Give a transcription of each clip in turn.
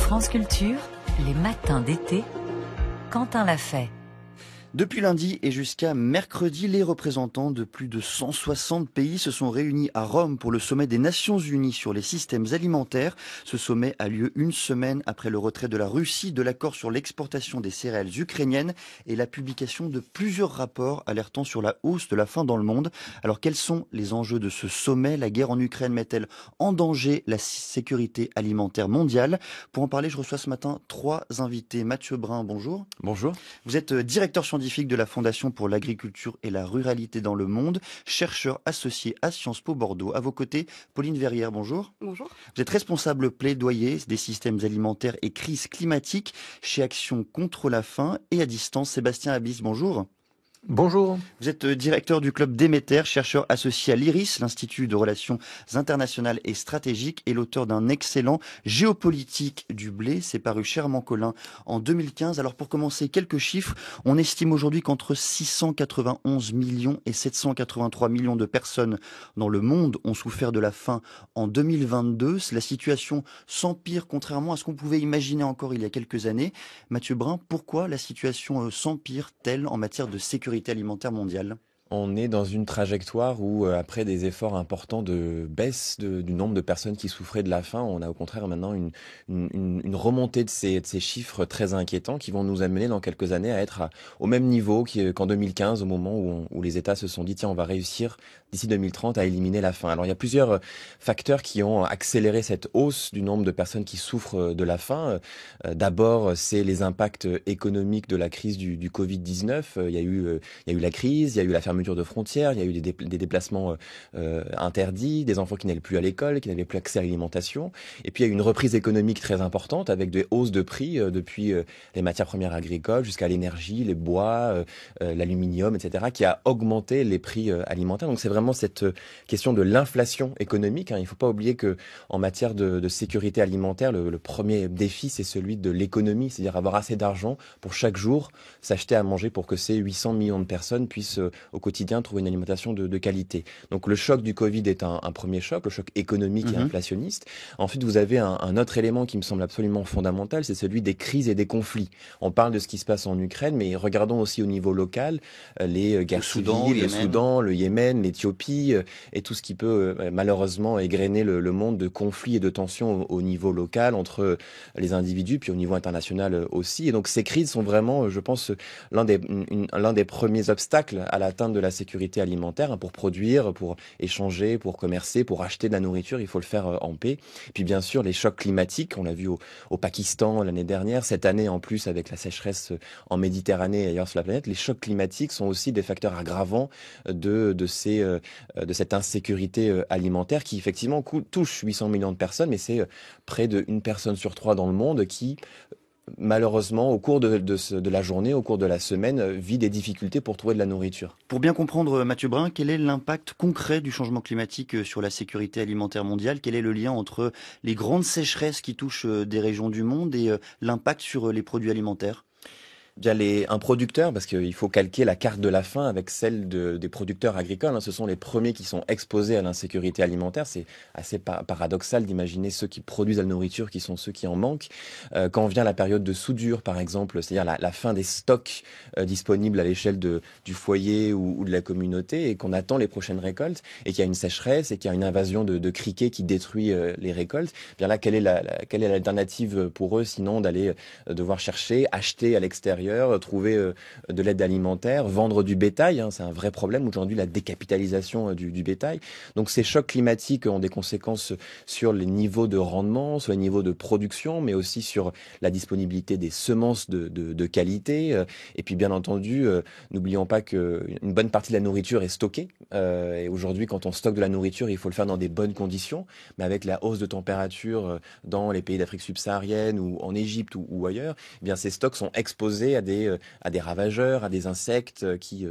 France Culture, les matins d'été, Quentin l'a fait. Depuis lundi et jusqu'à mercredi, les représentants de plus de 160 pays se sont réunis à Rome pour le sommet des Nations Unies sur les systèmes alimentaires. Ce sommet a lieu une semaine après le retrait de la Russie de l'accord sur l'exportation des céréales ukrainiennes et la publication de plusieurs rapports alertant sur la hausse de la faim dans le monde. Alors quels sont les enjeux de ce sommet? La guerre en Ukraine met-elle en danger la sécurité alimentaire mondiale? Pour en parler, je reçois ce matin 3 invités. Mathieu Brun, bonjour. Bonjour. Vous êtes directeur scientifique de la Fondation pour l'agriculture et la ruralité dans le monde, chercheur associé à Sciences Po Bordeaux. À vos côtés, Pauline Verrière, bonjour. Bonjour. Vous êtes responsable plaidoyer des systèmes alimentaires et crise climatique chez Action contre la faim et à distance, Sébastien Abyss, bonjour. Bonjour. Vous êtes directeur du club Déméter, chercheur associé à l'IRIS, l'Institut de relations internationales et stratégiques, et l'auteur d'un excellent Géopolitique du blé. C'est paru chez Armand Collin en 2015. Alors pour commencer, quelques chiffres. On estime aujourd'hui qu'entre 691 millions et 783 millions de personnes dans le monde ont souffert de la faim en 2022. La situation s'empire contrairement à ce qu'on pouvait imaginer encore il y a quelques années. Mathieu Brun, pourquoi la situation s'empire-t-elle en matière de sécurité alimentaire mondiale? On est dans une trajectoire où, après des efforts importants de baisse du nombre de personnes qui souffraient de la faim, on a au contraire maintenant une remontée de ces chiffres très inquiétants qui vont nous amener dans quelques années à être au même niveau qu'en 2015, au moment où les États se sont dit tiens, on va réussir d'ici 2030 à éliminer la faim. Alors il y a plusieurs facteurs qui ont accéléré cette hausse du nombre de personnes qui souffrent de la faim. D'abord, c'est les impacts économiques de la crise du Covid-19. Il y a eu la crise, il y a eu la fermeture de frontières, il y a eu des déplacements interdits, des enfants qui n'allaient plus à l'école, qui n'avaient plus accès à l'alimentation. Et puis il y a eu une reprise économique très importante avec des hausses de prix depuis les matières premières agricoles jusqu'à l'énergie, les bois, l'aluminium, etc., qui a augmenté les prix alimentaires. Donc c'est vraiment cette question de l'inflation économique. Il ne faut pas oublier que en matière de sécurité alimentaire, le premier défi, c'est celui de l'économie, c'est-à-dire avoir assez d'argent pour chaque jour s'acheter à manger pour que ces 800 millions de personnes puissent au quotidien trouver une alimentation de qualité. Donc le choc du Covid est un premier choc, le choc économique et inflationniste. Ensuite, vous avez un autre élément qui me semble absolument fondamental, c'est celui des crises et des conflits. On parle de ce qui se passe en Ukraine, mais regardons aussi au niveau local les guerres civiles, le Soudan, le Yémen, l'Éthiopie et tout ce qui peut malheureusement égrener le monde de conflits et de tensions au niveau local entre les individus, puis au niveau international aussi. Et donc ces crises sont vraiment, je pense, l'un des premiers obstacles à l'atteinte de la sécurité alimentaire. Pour produire, pour échanger, pour commercer, pour acheter de la nourriture, il faut le faire en paix. Et puis bien sûr, les chocs climatiques, on l'a vu au Pakistan l'année dernière, cette année en plus avec la sécheresse en Méditerranée et ailleurs sur la planète, les chocs climatiques sont aussi des facteurs aggravants de cette insécurité alimentaire qui effectivement touche 800 millions de personnes, mais c'est près d'une personne sur 3 dans le monde qui malheureusement, au cours de la journée, au cours de la semaine, vit des difficultés pour trouver de la nourriture. Pour bien comprendre, Mathieu Brun, quel est l'impact concret du changement climatique sur la sécurité alimentaire mondiale? Quel est le lien entre les grandes sécheresses qui touchent des régions du monde et l'impact sur les produits alimentaires? Bien un producteur, parce qu'il faut calquer la carte de la faim avec celle des producteurs agricoles. Ce sont les premiers qui sont exposés à l'insécurité alimentaire. C'est assez paradoxal d'imaginer ceux qui produisent la nourriture qui sont ceux qui en manquent. Quand vient la période de soudure, par exemple, c'est-à-dire la fin des stocks disponibles à l'échelle du foyer ou de la communauté, et qu'on attend les prochaines récoltes, et qu'il y a une sécheresse, et qu'il y a une invasion de criquets qui détruit les récoltes, bien là, quelle est l'alternative pour eux, sinon d'aller devoir chercher, acheter à l'extérieur, trouver de l'aide alimentaire, vendre du bétail, c'est un vrai problème aujourd'hui, la décapitalisation du bétail. Donc ces chocs climatiques ont des conséquences sur les niveaux de rendement, sur les niveaux de production, mais aussi sur la disponibilité des semences de qualité. Et puis bien entendu, n'oublions pas qu'une bonne partie de la nourriture est stockée. Et aujourd'hui, quand on stocke de la nourriture, il faut le faire dans des bonnes conditions. Mais avec la hausse de température dans les pays d'Afrique subsaharienne ou en Égypte ou ailleurs, eh bien ces stocks sont exposés à des ravageurs, à des insectes qui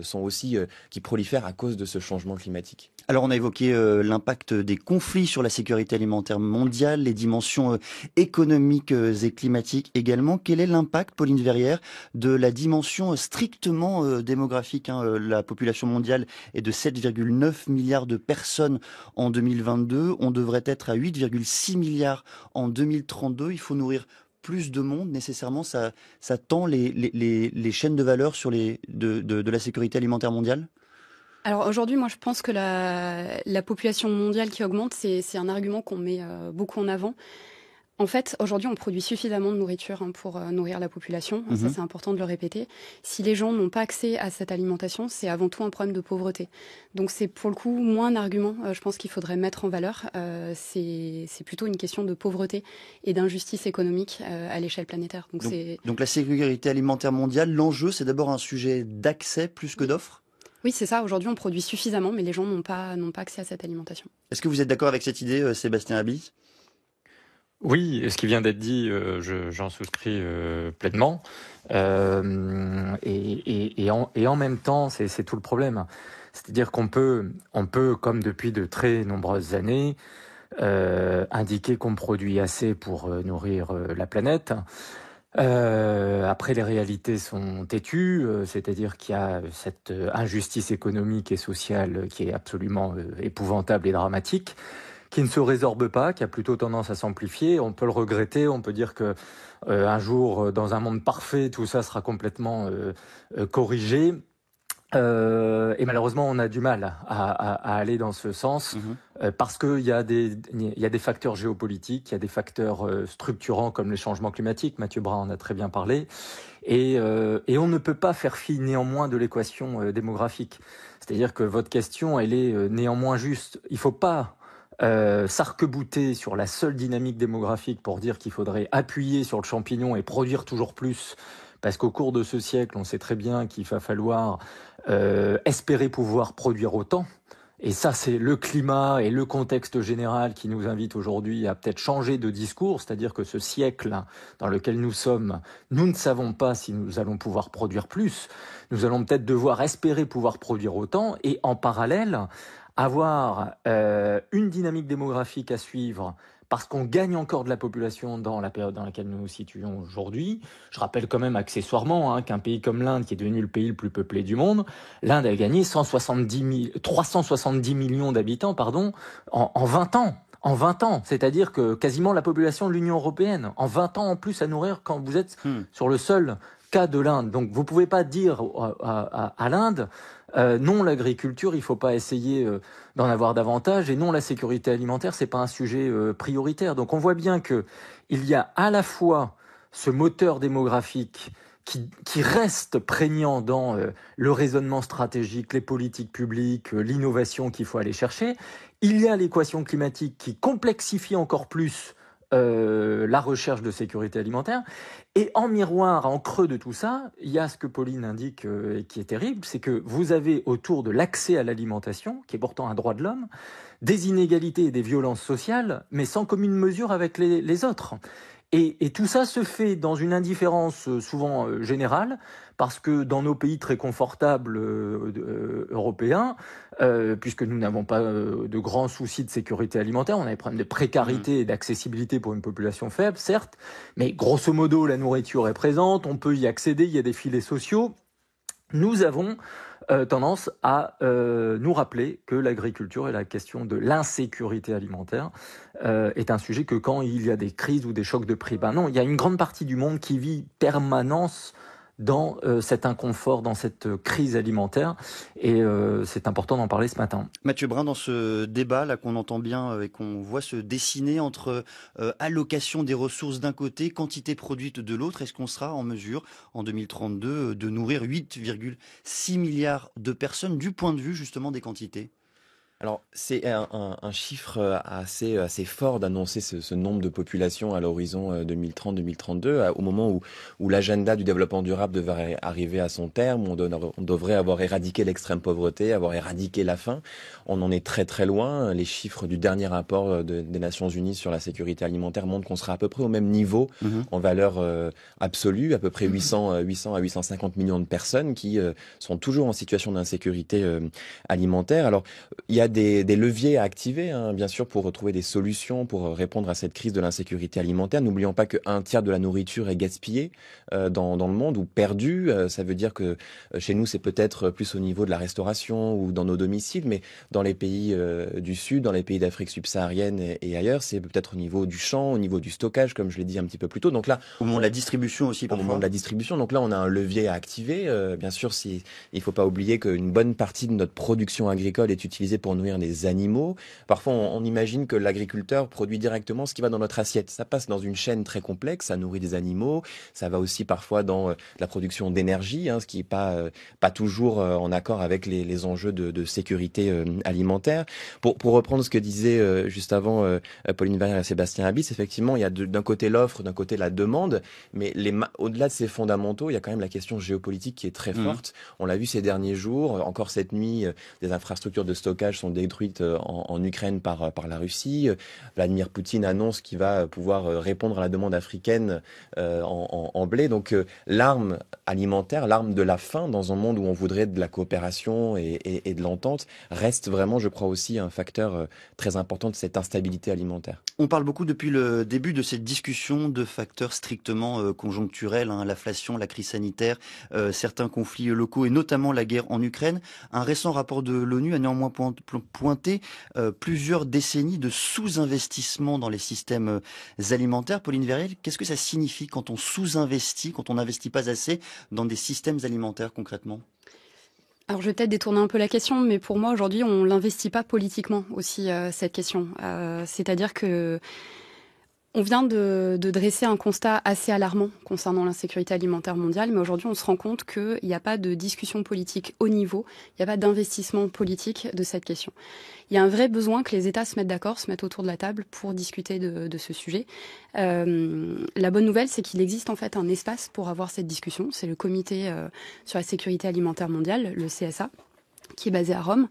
prolifèrent à cause de ce changement climatique. Alors on a évoqué l'impact des conflits sur la sécurité alimentaire mondiale, les dimensions économiques et climatiques également. Quel est l'impact, Pauline Verrière, de la dimension strictement démographique? La population mondiale est de 7,9 milliards de personnes en 2022. On devrait être à 8,6 milliards en 2032. Il faut nourrir plus de monde, nécessairement, ça tend les chaînes de valeur sur de la sécurité alimentaire mondiale? Alors aujourd'hui, moi je pense que la population mondiale qui augmente, c'est un argument qu'on met beaucoup en avant. En fait, aujourd'hui, on produit suffisamment de nourriture pour nourrir la population. Ça, c'est important de le répéter. Si les gens n'ont pas accès à cette alimentation, c'est avant tout un problème de pauvreté. Donc, c'est pour le coup moins un argument, je pense qu'il faudrait mettre en valeur. C'est plutôt une question de pauvreté et d'injustice économique à l'échelle planétaire. Donc la sécurité alimentaire mondiale, l'enjeu, c'est d'abord un sujet d'accès plus que d'offre? Oui, c'est ça. Aujourd'hui, on produit suffisamment, mais les gens n'ont pas accès à cette alimentation. Est-ce que vous êtes d'accord avec cette idée, Sébastien Haby? Oui, et ce qui vient d'être dit, j'en souscris pleinement. Et en même temps, c'est tout le problème. C'est-à-dire qu'on peut, comme depuis de très nombreuses années, indiquer qu'on produit assez pour nourrir la planète. Après, les réalités sont têtues, c'est-à-dire qu'il y a cette injustice économique et sociale qui est absolument épouvantable et dramatique, qui ne se résorbe pas, qui a plutôt tendance à s'amplifier. On peut le regretter, on peut dire que un jour, dans un monde parfait, tout ça sera complètement corrigé. Et malheureusement, on a du mal à aller dans ce sens parce qu'il y a des facteurs géopolitiques, il y a des facteurs structurants comme les changements climatiques. Mathieu Brun en a très bien parlé. Et on ne peut pas faire fi néanmoins de l'équation démographique. C'est-à-dire que votre question, elle est néanmoins juste. Il ne faut pas s'arc-bouter sur la seule dynamique démographique pour dire qu'il faudrait appuyer sur le champignon et produire toujours plus, parce qu'au cours de ce siècle, on sait très bien qu'il va falloir espérer pouvoir produire autant. Et ça, c'est le climat et le contexte général qui nous invite aujourd'hui à peut-être changer de discours, c'est-à-dire que ce siècle dans lequel nous sommes, nous ne savons pas si nous allons pouvoir produire plus. Nous allons peut-être devoir espérer pouvoir produire autant et en parallèle avoir une dynamique démographique à suivre parce qu'on gagne encore de la population dans la période dans laquelle nous nous situons aujourd'hui. Je rappelle quand même accessoirement qu'un pays comme l'Inde, qui est devenu le pays le plus peuplé du monde, l'Inde a gagné 370 millions d'habitants en 20 ans. En 20 ans, c'est-à-dire que quasiment la population de l'Union européenne, en 20 ans en plus à nourrir quand vous êtes sur le seul cas de l'Inde. Donc vous ne pouvez pas dire à l'Inde non, l'agriculture, il ne faut pas essayer d'en avoir davantage, et non, la sécurité alimentaire, c'est pas un sujet prioritaire. Donc on voit bien que il y a à la fois ce moteur démographique qui reste prégnant dans le raisonnement stratégique, les politiques publiques, l'innovation qu'il faut aller chercher. Il y a l'équation climatique qui complexifie encore plus la recherche de sécurité alimentaire. Et en miroir, en creux de tout ça, il y a ce que Pauline indique et qui est terrible, c'est que vous avez autour de l'accès à l'alimentation, qui est pourtant un droit de l'homme, des inégalités et des violences sociales, mais sans commune mesure avec les autres. Et tout ça se fait dans une indifférence souvent générale, parce que dans nos pays très confortables européens, puisque nous n'avons pas de grands soucis de sécurité alimentaire, on a des problèmes de précarité et d'accessibilité pour une population faible, certes, mais grosso modo, la nourriture est présente, on peut y accéder, il y a des filets sociaux. Nous avons tendance à nous rappeler que l'agriculture et la question de l'insécurité alimentaire est un sujet que quand il y a des crises ou des chocs de prix. Ben non, il y a une grande partie du monde qui vit permanence dans cet inconfort, dans cette crise alimentaire, et c'est important d'en parler ce matin. Mathieu Brun, dans ce débat là qu'on entend bien et qu'on voit se dessiner entre allocation des ressources d'un côté, quantité produite de l'autre, est-ce qu'on sera en mesure en 2032 de nourrir 8,6 milliards de personnes du point de vue justement des quantités? Alors, c'est un chiffre assez fort d'annoncer ce nombre de populations à l'horizon 2030-2032, au moment où l'agenda du développement durable devrait arriver à son terme, on devrait avoir éradiqué l'extrême pauvreté, avoir éradiqué la faim. On en est très très loin. Les chiffres du dernier rapport des Nations Unies sur la sécurité alimentaire montrent qu'on sera à peu près au même niveau en valeur absolue, à peu près 800 à 850 millions de personnes qui sont toujours en situation d'insécurité alimentaire. Alors, il y a a des leviers à activer, hein, bien sûr, pour retrouver des solutions, pour répondre à cette crise de l'insécurité alimentaire. N'oublions pas qu'un tiers de la nourriture est gaspillée dans le monde ou perdue. Ça veut dire que chez nous, c'est peut-être plus au niveau de la restauration ou dans nos domiciles, mais dans les pays du Sud, dans les pays d'Afrique subsaharienne et ailleurs, c'est peut-être au niveau du champ, au niveau du stockage, comme je l'ai dit un petit peu plus tôt. Donc là, au moment de la distribution aussi, au parfois. moment de la distribution. Donc là, on a un levier à activer. Bien sûr, il ne faut pas oublier qu'une bonne partie de notre production agricole est utilisée pour nourrir des animaux. Parfois, on imagine que l'agriculteur produit directement ce qui va dans notre assiette. Ça passe dans une chaîne très complexe, ça nourrit des animaux. Ça va aussi parfois dans la production d'énergie, hein, ce qui n'est pas toujours en accord avec les enjeux de sécurité alimentaire. Pour reprendre ce que disait juste avant Pauline Verrière et Sébastien Abyss, effectivement, il y a d'un côté l'offre, d'un côté la demande, mais au-delà de ces fondamentaux, il y a quand même la question géopolitique qui est très forte. On l'a vu ces derniers jours, encore cette nuit, des infrastructures de stockage sont détruites en Ukraine par la Russie. Vladimir Poutine annonce qu'il va pouvoir répondre à la demande africaine en blé. Donc l'arme alimentaire, l'arme de la faim dans un monde où on voudrait de la coopération et de l'entente, reste vraiment, je crois aussi, un facteur très important de cette instabilité alimentaire. On parle beaucoup depuis le début de cette discussion de facteurs strictement conjoncturels, hein, l'inflation, la crise sanitaire, certains conflits locaux et notamment la guerre en Ukraine. Un récent rapport de l'ONU a néanmoins pointé plusieurs décennies de sous-investissement dans les systèmes alimentaires. Pauline Verrière, qu'est-ce que ça signifie quand on sous-investit, quand on n'investit pas assez dans des systèmes alimentaires concrètement ? Alors je vais peut-être détourner un peu la question, mais pour moi aujourd'hui on l'investit pas politiquement aussi cette question. C'est-à-dire que on vient de dresser un constat assez alarmant concernant l'insécurité alimentaire mondiale, mais aujourd'hui on se rend compte qu'il n'y a pas de discussion politique haut niveau, il n'y a pas d'investissement politique de cette question. Il y a un vrai besoin que les États se mettent d'accord, se mettent autour de la table pour discuter de ce sujet. La bonne nouvelle, c'est qu'il existe en fait un espace pour avoir cette discussion. C'est le Comité sur la sécurité alimentaire mondiale, le CSA, qui est basé à Rome.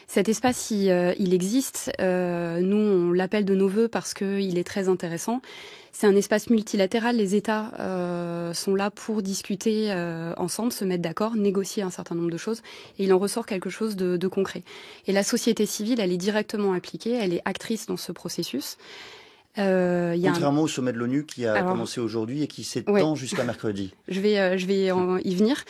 Cet espace, il existe. Nous, on l'appelle de nos voeux parce qu'il est très intéressant. C'est un espace multilatéral. Les États sont là pour discuter ensemble, se mettre d'accord, négocier un certain nombre de choses. Et il en ressort quelque chose de concret. Et la société civile, elle est directement impliquée. Elle est actrice dans ce processus. Contrairement au sommet de l'ONU qui a commencé aujourd'hui et qui s'étend jusqu'à mercredi. Je vais y venir.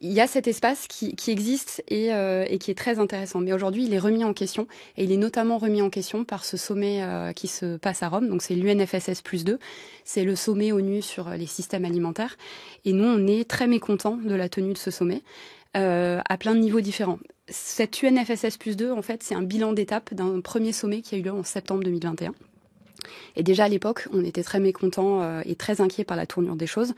Il y a cet espace qui existe et qui est très intéressant. Mais aujourd'hui, il est remis en question. Et il est notamment remis en question par ce sommet qui se passe à Rome. Donc c'est l'UNFSS+2. C'est le sommet ONU sur les systèmes alimentaires. Et nous, on est très mécontents de la tenue de ce sommet à plein de niveaux différents. Cette UNFSS+2, en fait, c'est un bilan d'étape d'un premier sommet qui a eu lieu en septembre 2021. Et déjà à l'époque, on était très mécontents et très inquiets par la tournure des choses.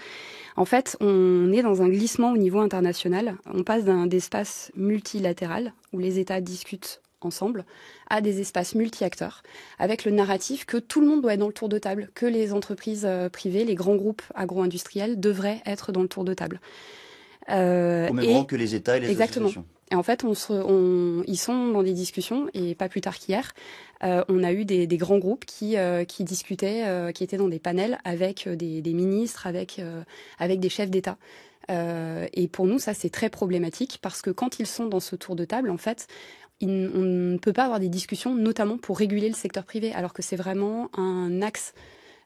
En fait, on est dans un glissement au niveau international. On passe d'un espace multilatéral où les États discutent ensemble à des espaces multi-acteurs avec le narratif que tout le monde doit être dans le tour de table, que les entreprises privées, les grands groupes agro-industriels devraient être dans le tour de table. Au même rang que les États et les associations. Et en fait, ils sont dans des discussions, et pas plus tard qu'hier, on a eu des grands groupes qui discutaient, qui étaient dans des panels avec des ministres, avec des chefs d'État. Et pour nous, ça, c'est très problématique, parce que quand ils sont dans ce tour de table, en fait, on ne peut pas avoir des discussions, notamment pour réguler le secteur privé, alors que c'est vraiment un axe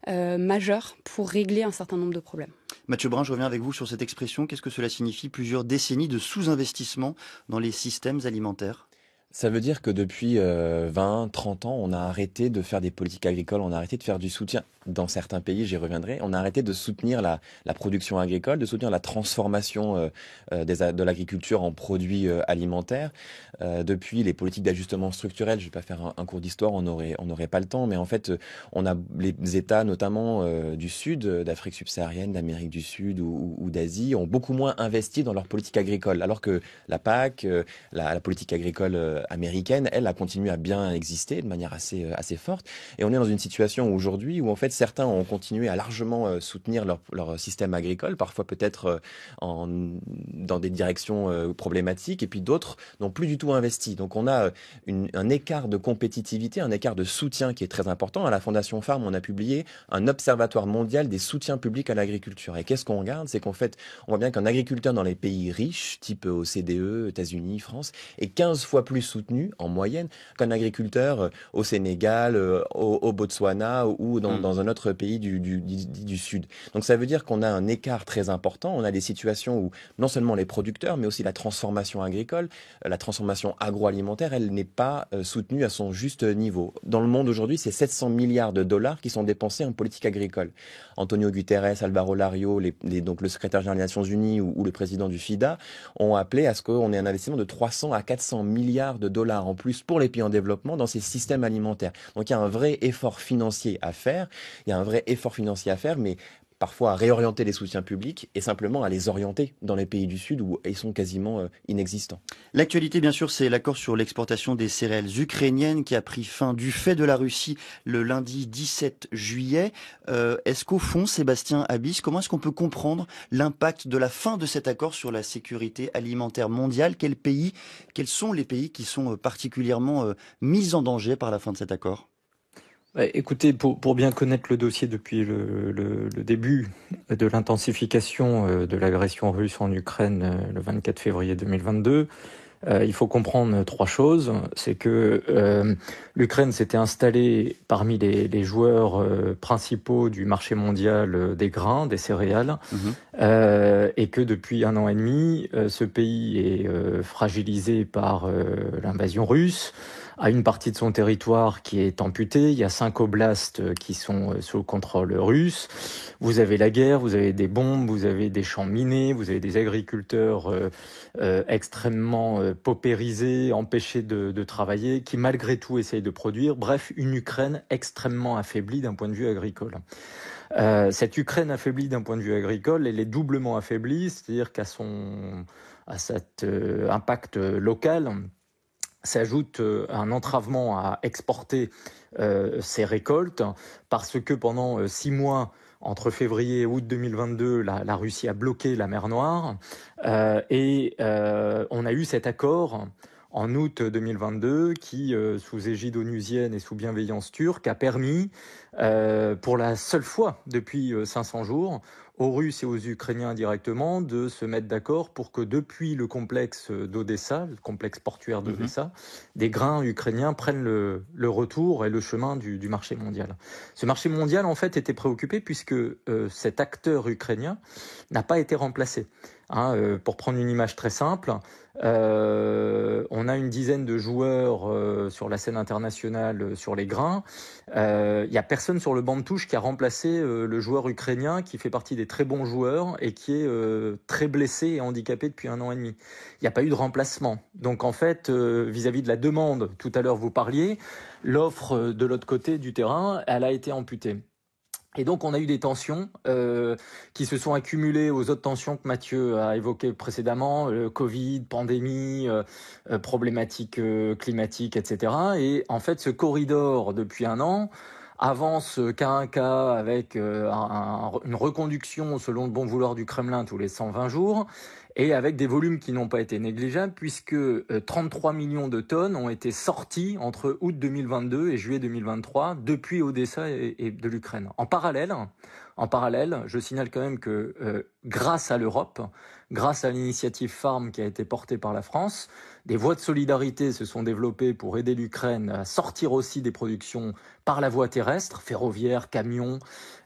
majeur pour régler un certain nombre de problèmes. Mathieu Brun, je reviens avec vous sur cette expression. Qu'est-ce que cela signifie, plusieurs décennies de sous-investissement dans les systèmes alimentaires ? Ça veut dire que depuis 20, 30 ans, on a arrêté de faire des politiques agricoles, on a arrêté de faire du soutien. Dans certains pays, j'y reviendrai, on a arrêté de soutenir la production agricole, de soutenir la transformation de l'agriculture en produits alimentaires. Depuis les politiques d'ajustement structurel, je ne vais pas faire un cours d'histoire, on n'aurait pas le temps, mais en fait, on a les États, notamment du Sud, d'Afrique subsaharienne, d'Amérique du Sud ou d'Asie, ont beaucoup moins investi dans leur politique agricole, alors que la PAC, la politique agricole américaine, elle a continué à bien exister de manière assez forte. Et on est dans une situation aujourd'hui où en fait certains ont continué à largement soutenir leur système agricole, parfois peut-être dans des directions problématiques, et puis d'autres n'ont plus du tout investi. Donc on a un écart de compétitivité, un écart de soutien qui est très important. À la Fondation Farm, on a publié un observatoire mondial des soutiens publics à l'agriculture. Et qu'est-ce qu'on regarde? C'est qu'en fait, on voit bien qu'un agriculteur dans les pays riches, type OCDE, États-Unis, France, est 15 fois plus soutenu en moyenne qu'un agriculteur au Sénégal, au Botswana ou dans un autre pays du Sud. Donc ça veut dire qu'on a un écart très important. On a des situations où non seulement les producteurs, mais aussi la transformation agricole, la transformation agroalimentaire, elle n'est pas soutenue à son juste niveau. Dans le monde aujourd'hui, c'est 700 milliards de dollars qui sont dépensés en politique agricole. Antonio Guterres, Alvaro Lario, donc le secrétaire général des Nations Unies ou le président du FIDA ont appelé à ce qu'on ait un investissement de 300 à 400 milliards de dollars en plus pour les pays en développement dans ces systèmes alimentaires. Donc il y a un vrai effort financier à faire. Mais parfois à réorienter les soutiens publics et simplement à les orienter dans les pays du Sud où ils sont quasiment inexistants. L'actualité, bien sûr, c'est l'accord sur l'exportation des céréales ukrainiennes qui a pris fin du fait de la Russie le lundi 17 juillet. Est-ce qu'au fond, Sébastien Abyss, comment est-ce qu'on peut comprendre l'impact de la fin de cet accord sur la sécurité alimentaire mondiale? Quels sont les pays qui sont particulièrement mis en danger par la fin de cet accord? Écoutez, pour bien connaître le dossier depuis le début de l'intensification de l'agression russe en Ukraine le 24 février 2022, il faut comprendre trois choses. C'est que l'Ukraine s'était installée parmi les joueurs principaux du marché mondial des grains, des céréales, et que depuis 1 an et demi, ce pays est fragilisé par l'invasion russe, a une partie de son territoire qui est amputée. Il y a 5 oblasts qui sont sous contrôle russe. Vous avez la guerre, vous avez des bombes, vous avez des champs minés, vous avez des agriculteurs extrêmement paupérisés, empêchés de travailler, qui malgré tout essayent de produire. Bref, une Ukraine extrêmement affaiblie d'un point de vue agricole. Cette Ukraine affaiblie d'un point de vue agricole, elle est doublement affaiblie, c'est-à-dire à cet impact local s'ajoute un entravement à exporter ces récoltes parce que pendant 6 mois, entre février et août 2022, la Russie a bloqué la mer Noire et on a eu cet accord en août 2022 qui, sous égide onusienne et sous bienveillance turque, a permis, pour la seule fois depuis 500 jours, aux Russes et aux Ukrainiens directement de se mettre d'accord pour que depuis le complexe d'Odessa, le complexe portuaire d'Odessa, des grains ukrainiens prennent le retour et le chemin du marché mondial. Ce marché mondial, en fait, était préoccupé puisque cet acteur ukrainien n'a pas été remplacé. Pour prendre une image très simple, on a une dizaine de joueurs sur la scène internationale sur les grains. Il n'y a personne sur le banc de touche qui a remplacé le joueur ukrainien qui fait partie des très bons joueurs et qui est très blessé et handicapé depuis 1 an et demi. Il n'y a pas eu de remplacement. Donc en fait, vis-à-vis de la demande, tout à l'heure vous parliez, l'offre de l'autre côté du terrain, elle a été amputée. Et donc on a eu des tensions qui se sont accumulées aux autres tensions que Mathieu a évoquées précédemment, Covid, pandémie, problématiques climatiques, etc. Et en fait ce corridor depuis 1 an avance cas un cas avec une reconduction selon le bon vouloir du Kremlin tous les 120 jours et avec des volumes qui n'ont pas été négligeables puisque 33 millions de tonnes ont été sorties entre août 2022 et juillet 2023 depuis Odessa et de l'Ukraine. En parallèle, je signale quand même que grâce à l'Europe, grâce à l'initiative Farm qui a été portée par la France, des voies de solidarité se sont développées pour aider l'Ukraine à sortir aussi des productions par la voie terrestre, ferroviaire, camions,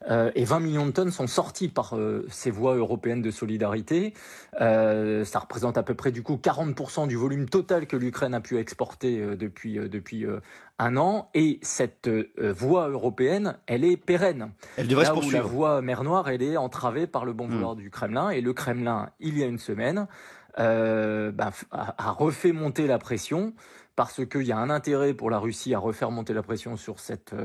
et 20 millions de tonnes sont sorties par ces voies européennes de solidarité. Ça représente à peu près du coup 40% du volume total que l'Ukraine a pu exporter depuis 1 an. Et cette voie européenne, elle est pérenne. Elle devrait se poursuivre. Là où la voie mer Noire, elle est entravée par le bon vouloir du Kremlin. Et le Kremlin, il y a une semaine, a refait monter la pression parce qu'il y a un intérêt pour la Russie à refaire monter la pression sur cet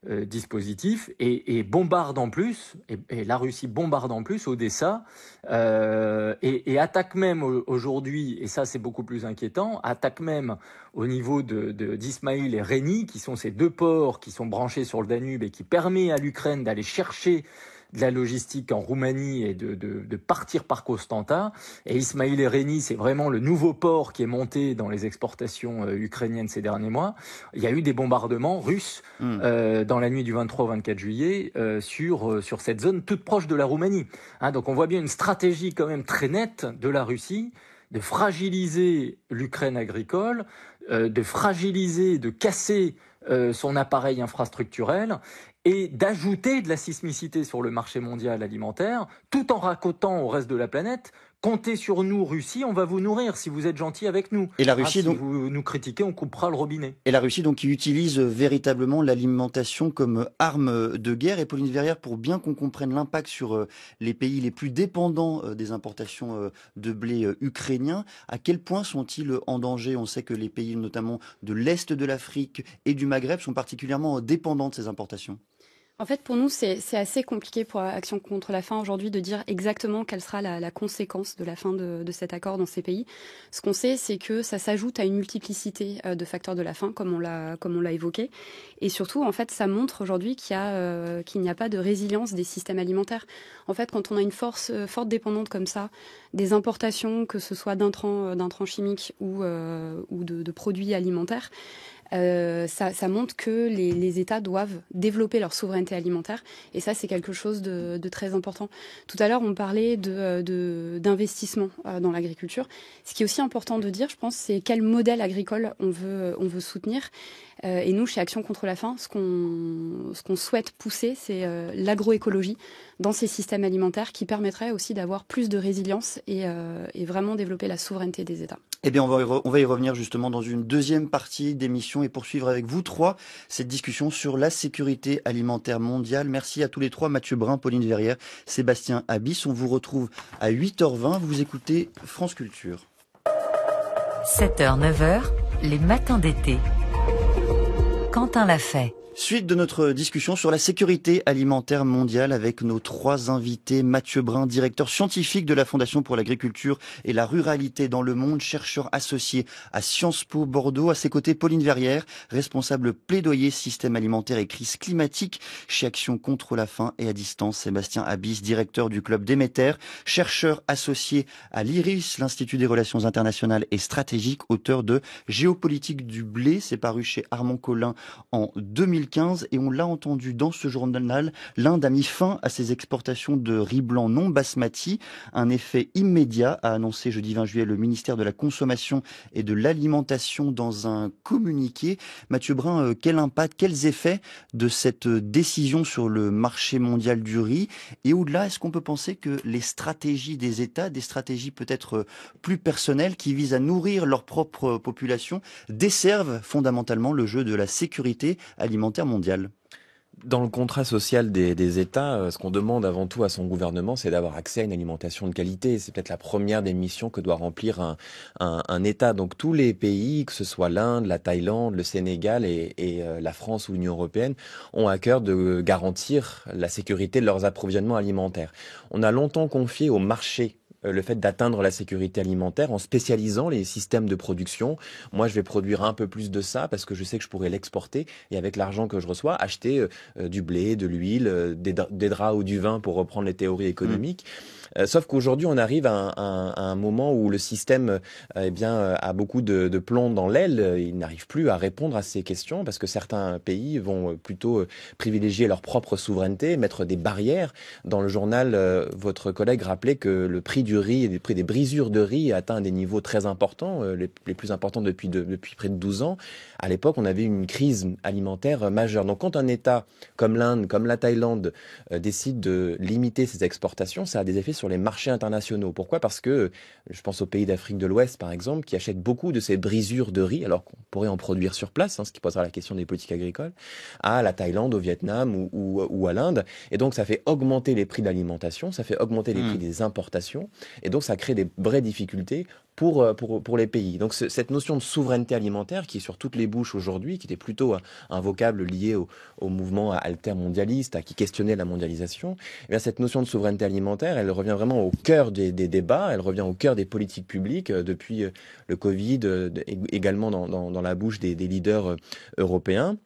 dispositif et bombarde en plus, et la Russie bombarde en plus Odessa et attaque même aujourd'hui, et ça c'est beaucoup plus inquiétant, attaque même au niveau d'Ismaïl et Reni, qui sont ces 2 ports qui sont branchés sur le Danube et qui permet à l'Ukraine d'aller chercher de la logistique en Roumanie et de partir par Constanța. Et Ismaïl et Reni, c'est vraiment le nouveau port qui est monté dans les exportations ukrainiennes ces derniers mois. Il y a eu des bombardements russes dans la nuit du 23 au 24 juillet sur cette zone toute proche de la Roumanie. Donc on voit bien une stratégie quand même très nette de la Russie de fragiliser l'Ukraine agricole, de fragiliser, de casser son appareil infrastructurel et d'ajouter de la sismicité sur le marché mondial alimentaire, tout en racontant au reste de la planète: comptez sur nous, Russie, on va vous nourrir si vous êtes gentil avec nous. Et la Russie, si donc, vous nous critiquez, on coupera le robinet. et la Russie, donc, qui utilise véritablement l'alimentation comme arme de guerre. Et Pauline Verrière, pour bien qu'on comprenne l'impact sur les pays les plus dépendants des importations de blé ukrainien, à quel point sont-ils en danger? On sait que les pays, notamment de l'Est de l'Afrique et du Maghreb, sont particulièrement dépendants de ces importations. En fait, pour nous, c'est assez compliqué pour Action contre la faim aujourd'hui de dire exactement quelle sera la conséquence de la fin de cet accord dans ces pays. Ce qu'on sait, c'est que ça s'ajoute à une multiplicité de facteurs de la faim, comme on l'a évoqué. Et surtout, en fait, ça montre aujourd'hui qu'il n'y a pas de résilience des systèmes alimentaires. En fait, quand on a une forte dépendante comme ça, des importations, que ce soit d'intrants chimiques ou de produits alimentaires, ça montre que les États doivent développer leur souveraineté alimentaire, et ça, c'est quelque chose de très important. Tout à l'heure, on parlait d'investissement dans l'agriculture. Ce qui est aussi important de dire, je pense, c'est quel modèle agricole on veut soutenir. Et nous, chez Action contre la faim, ce qu'on souhaite pousser, c'est l'agroécologie dans ces systèmes alimentaires, qui permettrait aussi d'avoir plus de résilience et vraiment développer la souveraineté des États. Eh bien, on va y revenir justement dans une deuxième partie d'émission et poursuivre avec vous trois cette discussion sur la sécurité alimentaire mondiale. Merci à tous les trois, Mathieu Brun, Pauline Verrière, Sébastien Habis. On vous retrouve à 8h20. Vous écoutez France Culture. 7h, 9h, les matins d'été. Quentin l'a fait. Suite de notre discussion sur la sécurité alimentaire mondiale avec nos trois invités. Mathieu Brun, directeur scientifique de la Fondation pour l'agriculture et la ruralité dans le monde, chercheur associé à Sciences Po Bordeaux. À ses côtés, Pauline Verrière, responsable plaidoyer système alimentaire et crise climatique chez Action contre la faim. Et à distance, Sébastien Habis, directeur du club Déméter, chercheur associé à l'IRIS, l'Institut des relations internationales et stratégiques, auteur de Géopolitique du blé. C'est paru chez Armand Collin en 2015. Et on l'a entendu dans ce journal, l'Inde a mis fin à ses exportations de riz blanc non basmati. Un effet immédiat, a annoncé jeudi 20 juillet le ministère de la Consommation et de l'Alimentation dans un communiqué. Mathieu Brun, quel impact, quels effets de cette décision sur le marché mondial du riz? Et au-delà, est-ce qu'on peut penser que les stratégies des États, des stratégies peut-être plus personnelles qui visent à nourrir leur propre population, desservent fondamentalement le jeu de la sécurité alimentaire mondiale? Dans le contrat social des États, ce qu'on demande avant tout à son gouvernement, c'est d'avoir accès à une alimentation de qualité. C'est peut-être la première des missions que doit remplir un État. Donc tous les pays, que ce soit l'Inde, la Thaïlande, le Sénégal et la France ou l'Union européenne, ont à cœur de garantir la sécurité de leurs approvisionnements alimentaires. On a longtemps confié au marché le fait d'atteindre la sécurité alimentaire en spécialisant les systèmes de production. Moi, je vais produire un peu plus de ça parce que je sais que je pourrais l'exporter et avec l'argent que je reçois, acheter du blé, de l'huile, des draps ou du vin pour reprendre les théories économiques. Sauf qu'aujourd'hui, on arrive à un moment où le système a beaucoup de plomb dans l'aile. Il n'arrive plus à répondre à ces questions parce que certains pays vont plutôt privilégier leur propre souveraineté, mettre des barrières. Dans le journal, votre collègue rappelait que le prix du riz et le prix des brisures de riz a atteint des niveaux très importants, les plus importants depuis près de 12 ans. À l'époque, on avait une crise alimentaire majeure. Donc quand un État comme l'Inde, comme la Thaïlande décide de limiter ses exportations, ça a des effets sur les marchés internationaux. Pourquoi? Parce que je pense aux pays d'Afrique de l'Ouest, par exemple, qui achètent beaucoup de ces brisures de riz, alors qu'on pourrait en produire sur place, ce qui posera la question des politiques agricoles, à la Thaïlande, au Vietnam ou à l'Inde. Et donc ça fait augmenter les prix de l'alimentation, ça fait augmenter les prix des importations, et donc ça crée des vraies difficultés pour les pays. Donc cette notion de souveraineté alimentaire qui est sur toutes les bouches aujourd'hui, qui était plutôt un vocable lié au mouvement altermondialiste, qui questionnait la mondialisation, eh bien cette notion de souveraineté alimentaire, elle revient vraiment au cœur des débats, elle revient au cœur des politiques publiques depuis le Covid, également dans la bouche des leaders européens.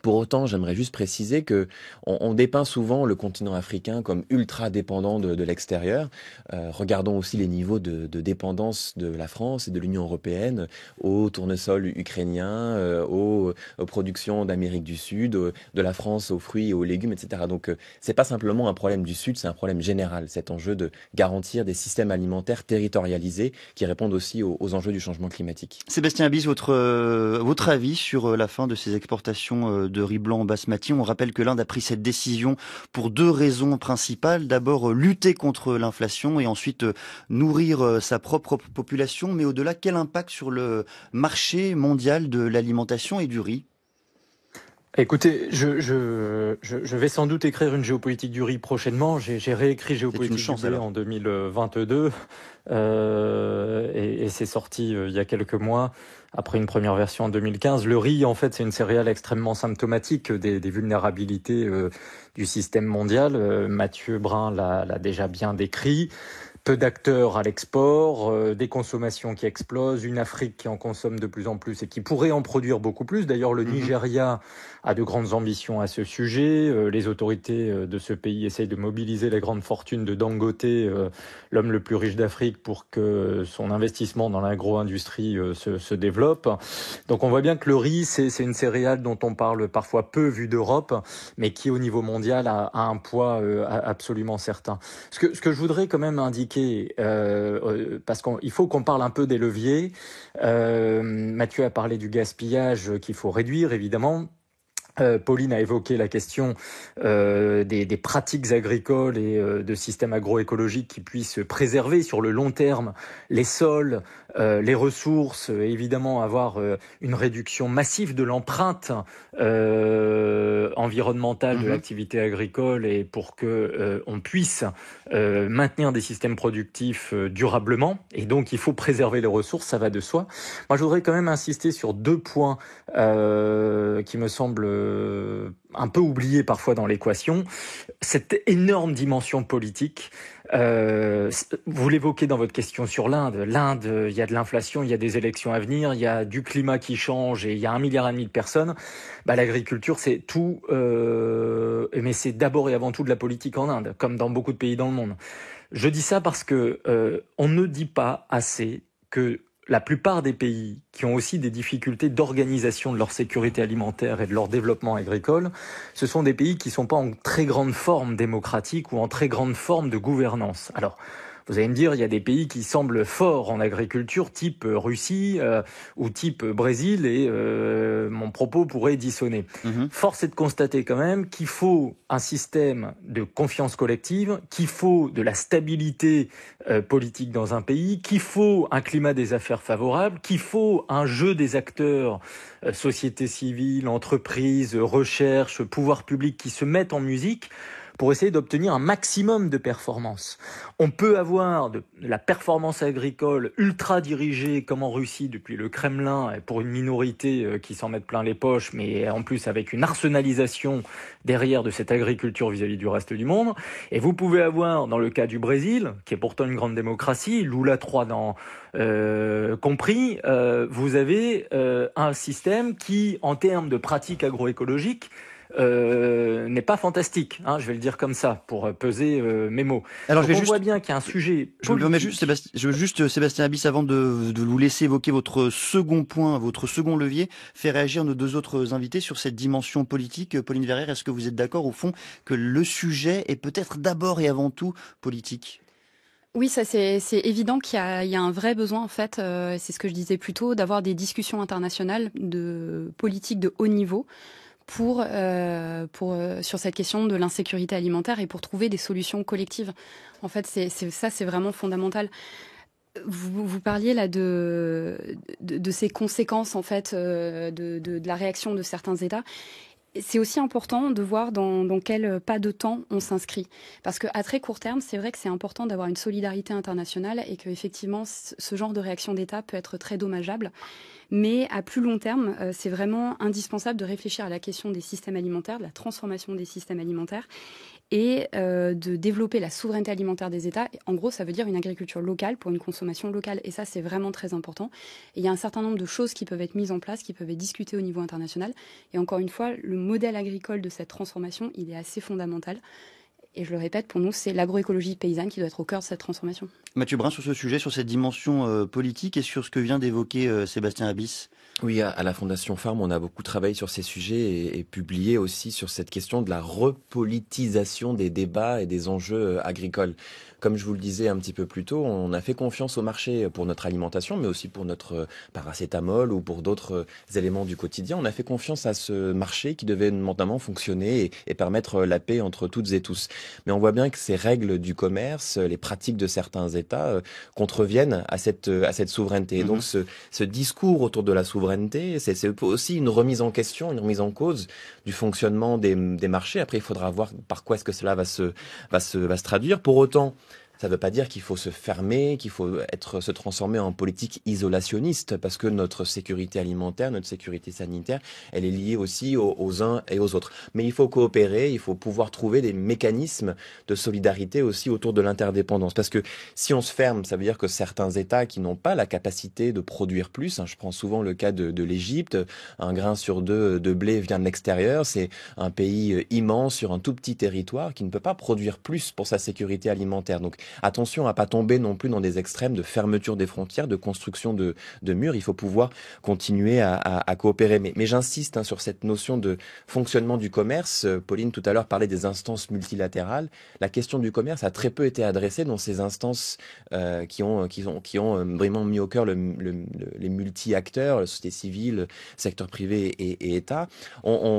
Pour autant, j'aimerais juste préciser que on dépeint souvent le continent africain comme ultra dépendant de l'extérieur. Regardons aussi les niveaux de dépendance de la France et de l'Union européenne aux tournesols ukrainiens, aux productions d'Amérique du Sud, de la France aux fruits et aux légumes, etc. Donc, c'est pas simplement un problème du Sud, c'est un problème général. Cet enjeu de garantir des systèmes alimentaires territorialisés qui répondent aussi aux enjeux du changement climatique. Sébastien Abyss, votre avis sur la fin de ces exportations de riz blanc basmati. On rappelle que l'Inde a pris cette décision pour 2 raisons principales. D'abord, lutter contre l'inflation et ensuite nourrir sa propre population. Mais au-delà, quel impact sur le marché mondial de l'alimentation et du riz ? Écoutez, je vais sans doute écrire une géopolitique du riz prochainement. J'ai réécrit géopolitique du blé en 2022 et c'est sorti il y a quelques mois après une première version en 2015. Le riz, en fait, c'est une céréale extrêmement symptomatique des vulnérabilités du système mondial. Mathieu Brun l'a déjà bien décrit. Peu d'acteurs à l'export, des consommations qui explosent, une Afrique qui en consomme de plus en plus et qui pourrait en produire beaucoup plus. D'ailleurs, le Nigeria a de grandes ambitions à ce sujet. Les autorités de ce pays essayent de mobiliser les grandes fortunes de Dangote, l'homme le plus riche d'Afrique, pour que son investissement dans l'agro-industrie se développe. Donc on voit bien que le riz, c'est une céréale dont on parle parfois peu vu d'Europe, mais qui au niveau mondial a un poids absolument certain. Ce que je voudrais quand même indiquer, parce qu'il faut qu'on parle un peu des leviers. Mathieu a parlé du gaspillage qu'il faut réduire, évidemment. Pauline a évoqué la question des pratiques agricoles et de systèmes agroécologiques qui puissent préserver sur le long terme les sols, les ressources, et évidemment avoir une réduction massive de l'empreinte environnementale de l'activité agricole, et pour que on puisse maintenir des systèmes productifs durablement. Et donc il faut préserver les ressources, ça va de soi. Moi je voudrais quand même insister sur 2 points qui me semblent un peu oublié parfois dans l'équation, cette énorme dimension politique. Vous l'évoquez dans votre question sur l'Inde. L'Inde, il y a de l'inflation, il y a des élections à venir, il y a du climat qui change et il y a 1,5 milliard de personnes. L'agriculture, c'est tout, mais c'est d'abord et avant tout de la politique en Inde, comme dans beaucoup de pays dans le monde. Je dis ça parce que on ne dit pas assez que la plupart des pays qui ont aussi des difficultés d'organisation de leur sécurité alimentaire et de leur développement agricole, ce sont des pays qui ne sont pas en très grande forme démocratique ou en très grande forme de gouvernance. Alors, vous allez me dire, il y a des pays qui semblent forts en agriculture, type Russie ou type Brésil, et mon propos pourrait dissonner. Force est de constater quand même qu'il faut un système de confiance collective, qu'il faut de la stabilité politique dans un pays, qu'il faut un climat des affaires favorable, qu'il faut un jeu des acteurs, société civile, entreprises, recherche, pouvoir public, qui se mettent en musique pour essayer d'obtenir un maximum de performance. On peut avoir de la performance agricole ultra dirigée, comme en Russie depuis le Kremlin, pour une minorité qui s'en met plein les poches, mais en plus avec une arsenalisation derrière de cette agriculture vis-à-vis du reste du monde. Et vous pouvez avoir, dans le cas du Brésil, qui est pourtant une grande démocratie, Lula 3 compris, vous avez un système qui, en termes de pratiques agroécologiques, n'est pas fantastique, je vais le dire comme ça, pour peser mes mots. Alors, on voit bien qu'il y a un sujet politique. Je veux juste, Sébastien Abyss, avant de vous laisser évoquer votre second point, votre second levier, faire réagir nos 2 autres invités sur cette dimension politique. Pauline Verrière, est-ce que vous êtes d'accord, au fond, que le sujet est peut-être d'abord et avant tout politique ? Oui, ça c'est évident qu'il y a un vrai besoin, en fait, c'est ce que je disais plus tôt, d'avoir des discussions internationales de politique de haut niveau sur cette question de l'insécurité alimentaire et pour trouver des solutions collectives. En fait, c'est vraiment fondamental. Vous parliez là de ces conséquences, en fait, de la réaction de certains États. C'est aussi important de voir dans quel pas de temps on s'inscrit. Parce qu'à très court terme, c'est vrai que c'est important d'avoir une solidarité internationale et qu'effectivement, ce genre de réaction d'État peut être très dommageable. Mais à plus long terme, c'est vraiment indispensable de réfléchir à la question des systèmes alimentaires, de la transformation des systèmes alimentaires. et de développer la souveraineté alimentaire des États. En gros, ça veut dire une agriculture locale pour une consommation locale. Et ça, c'est vraiment très important. Et il y a un certain nombre de choses qui peuvent être mises en place, qui peuvent être discutées au niveau international. Et encore une fois, le modèle agricole de cette transformation, il est assez fondamental. Et je le répète, pour nous, c'est l'agroécologie paysanne qui doit être au cœur de cette transformation. Mathieu Brun, sur ce sujet, sur cette dimension politique et sur ce que vient d'évoquer Sébastien Habis. Oui, à la Fondation Farm, on a beaucoup travaillé sur ces sujets et publié aussi sur cette question de la repolitisation des débats et des enjeux agricoles. Comme je vous le disais un petit peu plus tôt, on a fait confiance au marché pour notre alimentation, mais aussi pour notre paracétamol ou pour d'autres éléments du quotidien. On a fait confiance à ce marché qui devait notamment fonctionner et permettre la paix entre toutes et tous. Mais on voit bien que ces règles du commerce, les pratiques de certains États contreviennent à cette souveraineté. Et donc ce discours autour de la souveraineté, c'est aussi une remise en question, une remise en cause du fonctionnement des marchés. Après, il faudra voir par quoi est-ce que cela va se traduire. Pour autant, ça ne veut pas dire qu'il faut se fermer, qu'il faut se transformer en politique isolationniste, parce que notre sécurité alimentaire, notre sécurité sanitaire, elle est liée aussi aux uns et aux autres. Mais il faut coopérer, il faut pouvoir trouver des mécanismes de solidarité aussi autour de l'interdépendance. Parce que si on se ferme, ça veut dire que certains États qui n'ont pas la capacité de produire plus, je prends souvent le cas de l'Égypte, un grain sur deux de blé vient de l'extérieur, c'est un pays immense sur un tout petit territoire qui ne peut pas produire plus pour sa sécurité alimentaire. Donc attention à pas tomber non plus dans des extrêmes de fermeture des frontières, de construction de murs. Il faut pouvoir continuer à coopérer. Mais j'insiste sur cette notion de fonctionnement du commerce. Pauline tout à l'heure parlait des instances multilatérales. La question du commerce a très peu été adressée dans ces instances qui ont vraiment mis au cœur les multi-acteurs, la société civile, secteur privé et État.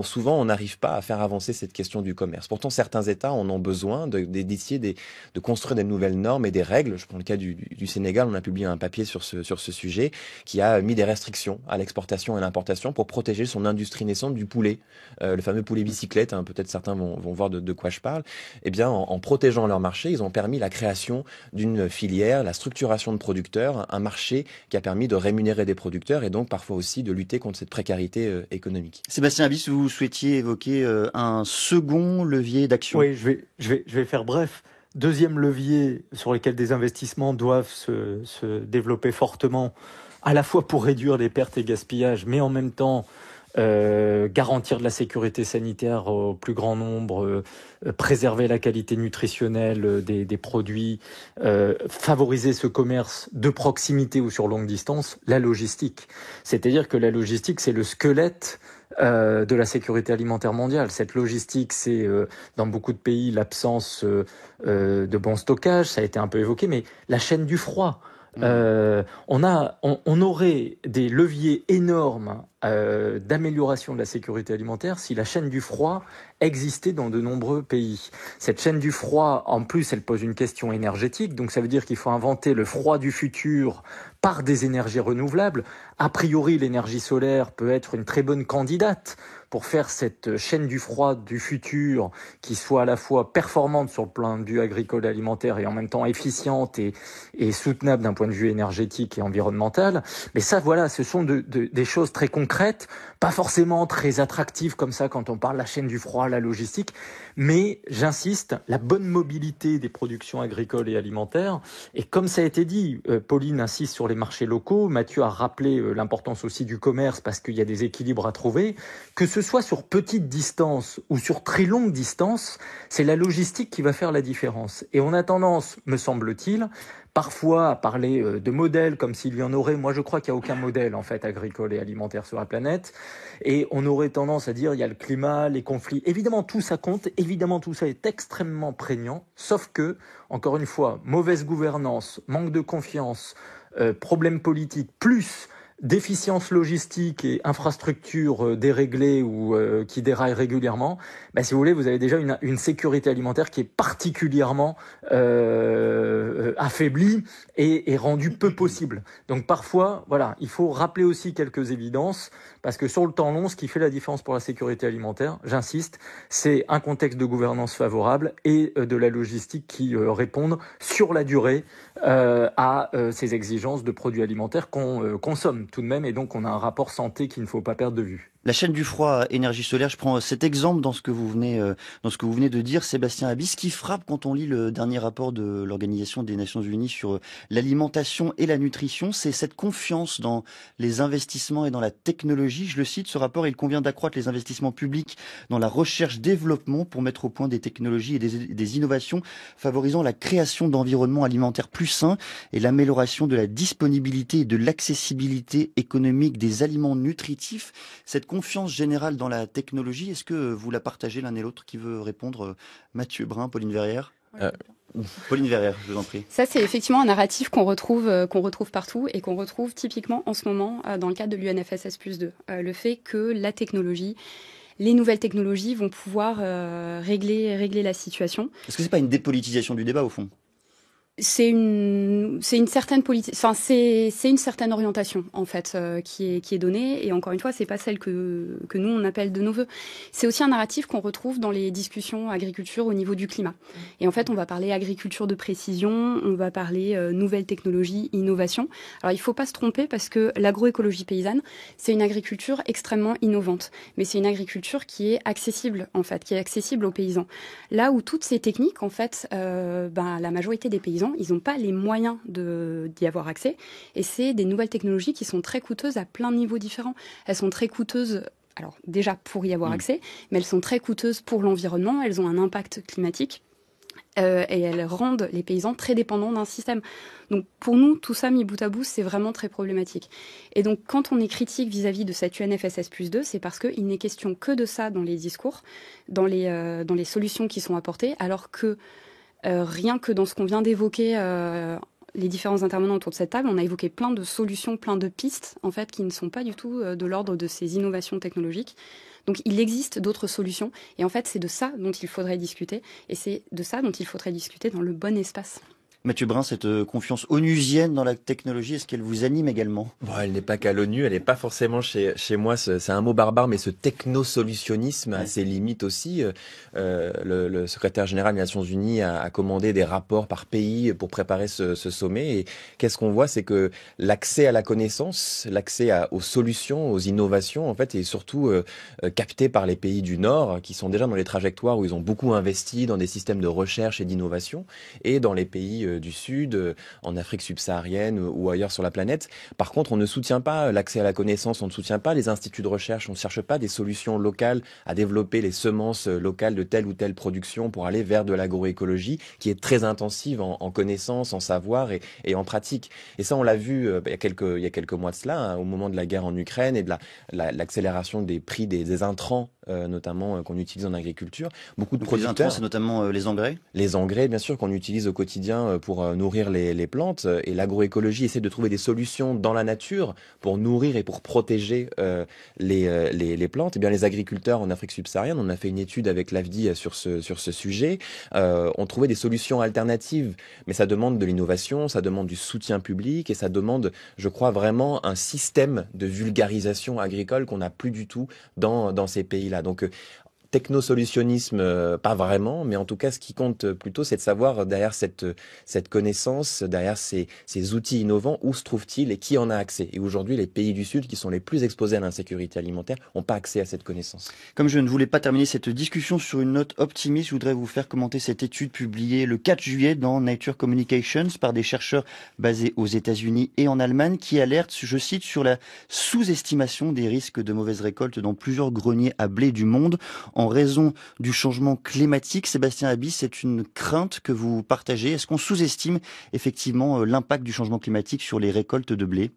Souvent, on n'arrive pas à faire avancer cette question du commerce. Pourtant, certains États en ont besoin d'essayer de construire des nouvelles normes et des règles. Je prends le cas du Sénégal, on a publié un papier sur ce sujet qui a mis des restrictions à l'exportation et l'importation pour protéger son industrie naissante du poulet, le fameux poulet bicyclette, peut-être certains vont voir de quoi je parle. Eh bien, en protégeant leur marché, ils ont permis la création d'une filière, la structuration de producteurs, un marché qui a permis de rémunérer des producteurs et donc parfois aussi de lutter contre cette précarité économique. Sébastien Habis, vous souhaitiez évoquer un second levier d'action. Oui, je vais faire bref. Deuxième levier sur lequel des investissements doivent se développer fortement, à la fois pour réduire les pertes et gaspillages, mais en même temps garantir de la sécurité sanitaire au plus grand nombre, préserver la qualité nutritionnelle des produits, favoriser ce commerce de proximité ou sur longue distance, la logistique. C'est-à-dire que la logistique, c'est le squelette de la sécurité alimentaire mondiale. Cette logistique, c'est dans beaucoup de pays l'absence de bon stockage, ça a été un peu évoqué, mais la chaîne du froid. On aurait des leviers énormes d'amélioration de la sécurité alimentaire si la chaîne du froid existait dans de nombreux pays. Cette chaîne du froid, en plus, elle pose une question énergétique, donc ça veut dire qu'il faut inventer le froid du futur par des énergies renouvelables. A priori, l'énergie solaire peut être une très bonne candidate pour faire cette chaîne du froid du futur qui soit à la fois performante sur le plan de vue agricole et alimentaire et en même temps efficiente et soutenable d'un point de vue énergétique et environnemental. Mais ça, voilà, ce sont des choses très concrètes, pas forcément très attractives comme ça quand on parle de la chaîne du froid, la logistique, mais j'insiste, la bonne mobilité des productions agricoles et alimentaires. Et comme ça a été dit, Pauline insiste sur les marchés locaux, Mathieu a rappelé l'importance aussi du commerce parce qu'il y a des équilibres à trouver, que ce soit sur petite distance ou sur très longue distance, c'est la logistique qui va faire la différence. Et on a tendance, me semble-t-il, parfois à parler de modèles comme s'il y en aurait. Moi, je crois qu'il n'y a aucun modèle en fait agricole et alimentaire sur la planète. Et on aurait tendance à dire il y a le climat, les conflits. Évidemment, tout ça compte. Évidemment, tout ça est extrêmement prégnant. Sauf que, encore une fois, mauvaise gouvernance, manque de confiance, problèmes politiques, plus déficience logistique et infrastructures déréglées ou qui déraillent régulièrement, si vous voulez, vous avez déjà une sécurité alimentaire qui est particulièrement affaiblie et rendue peu possible. Donc parfois, voilà, il faut rappeler aussi quelques évidences, parce que sur le temps long, ce qui fait la différence pour la sécurité alimentaire, j'insiste, c'est un contexte de gouvernance favorable et de la logistique qui répondent sur la durée à ces exigences de produits alimentaires qu'on consomme tout de même, et donc on a un rapport santé qu'il ne faut pas perdre de vue. La chaîne du froid, énergie solaire, je prends cet exemple dans ce que vous venez de dire, Sébastien Haby. Ce qui frappe quand on lit le dernier rapport de l'Organisation des Nations Unies sur l'alimentation et la nutrition, c'est cette confiance dans les investissements et dans la technologie. Je le cite, ce rapport, il convient d'accroître les investissements publics dans la recherche-développement pour mettre au point des technologies et des innovations favorisant la création d'environnements alimentaires plus sains et l'amélioration de la disponibilité et de l'accessibilité économique des aliments nutritifs. Cette confiance générale dans la technologie, est-ce que vous la partagez l'un et l'autre? Qui veut répondre? Mathieu Brun, Pauline Verrière? Pauline Verrière, je vous en prie. Ça, c'est effectivement un narratif qu'on retrouve partout et qu'on retrouve typiquement en ce moment dans le cadre de l'UNFSS+2. Le fait que la technologie, les nouvelles technologies vont pouvoir régler la situation. Est-ce que c'est pas une dépolitisation du débat au fond? C'est une certaine politique, enfin c'est une certaine orientation en fait qui est donnée, et encore une fois c'est pas celle que nous on appelle de nos vœux. C'est aussi un narratif qu'on retrouve dans les discussions agriculture au niveau du climat. Et en fait on va parler agriculture de précision, on va parler nouvelles technologies, innovation. Alors il faut pas se tromper parce que l'agroécologie paysanne c'est une agriculture extrêmement innovante, mais c'est une agriculture qui est accessible en fait, qui est accessible aux paysans. Là où toutes ces techniques en fait, la majorité des paysans ils n'ont pas les moyens d'y avoir accès. Et c'est des nouvelles technologies qui sont très coûteuses à plein de niveaux différents. Elles sont très coûteuses, alors déjà pour y avoir accès, mais elles sont très coûteuses pour l'environnement, elles ont un impact climatique. Et elles rendent les paysans très dépendants d'un système. Donc pour nous, tout ça mis bout à bout, c'est vraiment très problématique. Et donc quand on est critique vis-à-vis de cette UNFSS+2, c'est parce qu'il n'est question que de ça dans les discours, dans les solutions qui sont apportées, alors que rien que dans ce qu'on vient d'évoquer, les différents intervenants autour de cette table, on a évoqué plein de solutions, plein de pistes, en fait, qui ne sont pas du tout de l'ordre de ces innovations technologiques. Donc, il existe d'autres solutions. Et en fait, c'est de ça dont il faudrait discuter. Et c'est de ça dont il faudrait discuter dans le bon espace. Mathieu Brun, cette confiance onusienne dans la technologie, est-ce qu'elle vous anime également? Bon, elle n'est pas qu'à l'ONU, elle n'est pas forcément chez moi. C'est un mot barbare, mais ce technosolutionnisme a ses limites aussi. Le secrétaire général des Nations Unies a commandé des rapports par pays pour préparer ce sommet. Et qu'est-ce qu'on voit, c'est que l'accès à la connaissance, l'accès aux solutions, aux innovations, en fait, est surtout capté par les pays du Nord, qui sont déjà dans les trajectoires où ils ont beaucoup investi dans des systèmes de recherche et d'innovation, et dans les pays du Sud, en Afrique subsaharienne ou ailleurs sur la planète. Par contre, on ne soutient pas l'accès à la connaissance, on ne soutient pas les instituts de recherche, on ne cherche pas des solutions locales à développer les semences locales de telle ou telle production pour aller vers de l'agroécologie qui est très intensive en connaissances, en savoir et en pratique. Et ça, on l'a vu il y a quelques mois de cela, au moment de la guerre en Ukraine et de l'accélération des prix des intrants, notamment qu'on utilise en agriculture. Beaucoup de producteurs, les intrants, c'est notamment les engrais. Les engrais, bien sûr, qu'on utilise au quotidien pour nourrir les plantes. Et l'agroécologie essaie de trouver des solutions dans la nature pour nourrir et pour protéger les plantes. Et bien, les agriculteurs en Afrique subsaharienne, on a fait une étude avec l'AFDI sur ce sujet, ont trouvé des solutions alternatives. Mais ça demande de l'innovation, ça demande du soutien public et ça demande, je crois, vraiment un système de vulgarisation agricole qu'on n'a plus du tout dans ces pays-là. Donc, technosolutionnisme, pas vraiment, mais en tout cas, ce qui compte plutôt, c'est de savoir derrière cette connaissance, derrière ces outils innovants, où se trouve-t-il et qui en a accès. Et aujourd'hui, les pays du Sud, qui sont les plus exposés à l'insécurité alimentaire, n'ont pas accès à cette connaissance. Comme je ne voulais pas terminer cette discussion sur une note optimiste, je voudrais vous faire commenter cette étude publiée le 4 juillet dans Nature Communications par des chercheurs basés aux États-Unis et en Allemagne, qui alertent, je cite, sur la sous-estimation des risques de mauvaises récoltes dans plusieurs greniers à blé du monde, en raison du changement climatique. Sébastien Haby, c'est une crainte que vous partagez. Est-ce qu'on sous-estime effectivement l'impact du changement climatique sur les récoltes de blé?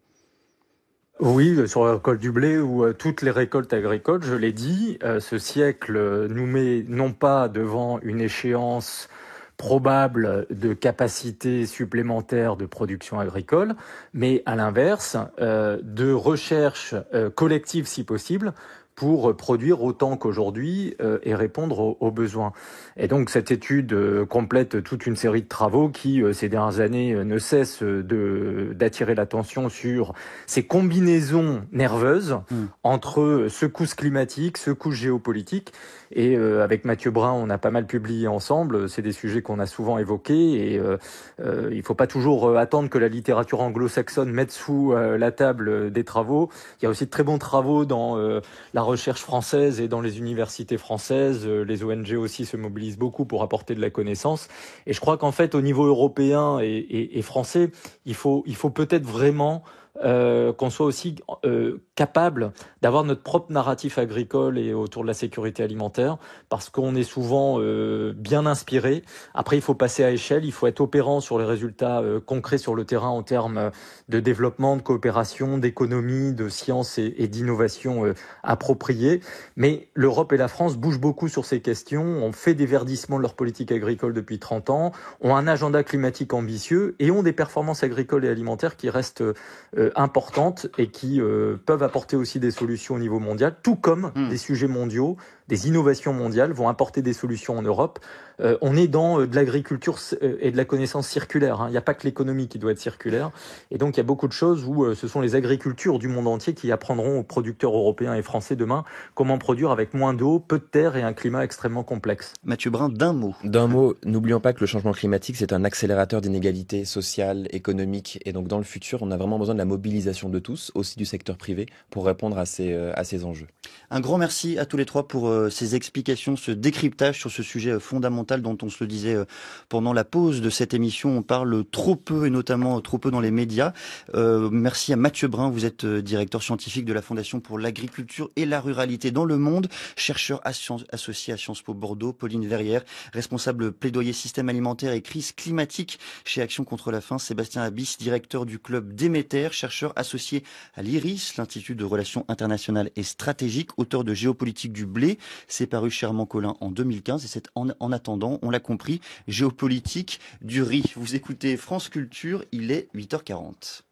Oui, sur la récolte du blé ou toutes les récoltes agricoles, je l'ai dit, ce siècle nous met non pas devant une échéance probable de capacité supplémentaire de production agricole, mais à l'inverse, de recherche collective si possible, pour produire autant qu'aujourd'hui et répondre aux besoins. Et donc cette étude complète toute une série de travaux qui, ces dernières années, ne cessent d'attirer l'attention sur ces combinaisons nerveuses entre secousses climatiques, secousses géopolitiques. Et avec Mathieu Brun, on a pas mal publié ensemble. C'est des sujets qu'on a souvent évoqués. Et il ne faut pas toujours attendre que la littérature anglo-saxonne mette sous la table des travaux. Il y a aussi de très bons travaux dans la recherche française et dans les universités françaises. Les ONG aussi se mobilisent beaucoup pour apporter de la connaissance. Et je crois qu'en fait, au niveau européen et français, il faut peut-être vraiment qu'on soit aussi capable d'avoir notre propre narratif agricole et autour de la sécurité alimentaire, parce qu'on est souvent bien inspiré. Après, il faut passer à échelle, il faut être opérant sur les résultats concrets sur le terrain en termes de développement, de coopération, d'économie, de science et d'innovation appropriée. Mais l'Europe et la France bougent beaucoup sur ces questions, ont fait des verdissements de leur politique agricole depuis 30 ans, ont un agenda climatique ambitieux et ont des performances agricoles et alimentaires qui restent importantes et qui peuvent apporter aussi des solutions au niveau mondial, tout comme des sujets mondiaux, des innovations mondiales vont apporter des solutions en Europe. On est dans de l'agriculture et de la connaissance circulaire. Il n'y a pas que l'économie qui doit être circulaire. Et donc, il y a beaucoup de choses où ce sont les agricultures du monde entier qui apprendront aux producteurs européens et français demain comment produire avec moins d'eau, peu de terre et un climat extrêmement complexe. Mathieu Brun, d'un mot. D'un mot, n'oublions pas que le changement climatique, c'est un accélérateur d'inégalités sociales, économiques. Et donc, dans le futur, on a vraiment besoin de la mobilisation de tous, aussi du secteur privé, pour répondre à ces enjeux. Un grand merci à tous les trois pour ces explications, ce décryptage sur ce sujet fondamental dont on se le disait pendant la pause de cette émission. On parle trop peu et notamment trop peu dans les médias. Merci à Mathieu Brun, vous êtes directeur scientifique de la Fondation pour l'agriculture et la ruralité dans le monde, chercheur associé à Sciences Po Bordeaux. Pauline Verrière, responsable plaidoyer système alimentaire et crise climatique chez Action contre la faim. Sébastien Abyss, directeur du club Déméter, chercheur associé à l'IRIS, l'Institut de relations internationales et stratégiques, auteur de Géopolitique du blé. C'est paru chez Armand Collin en 2015 et c'est en attendant, on l'a compris, Géopolitique du riz. Vous écoutez France Culture, il est 8h40.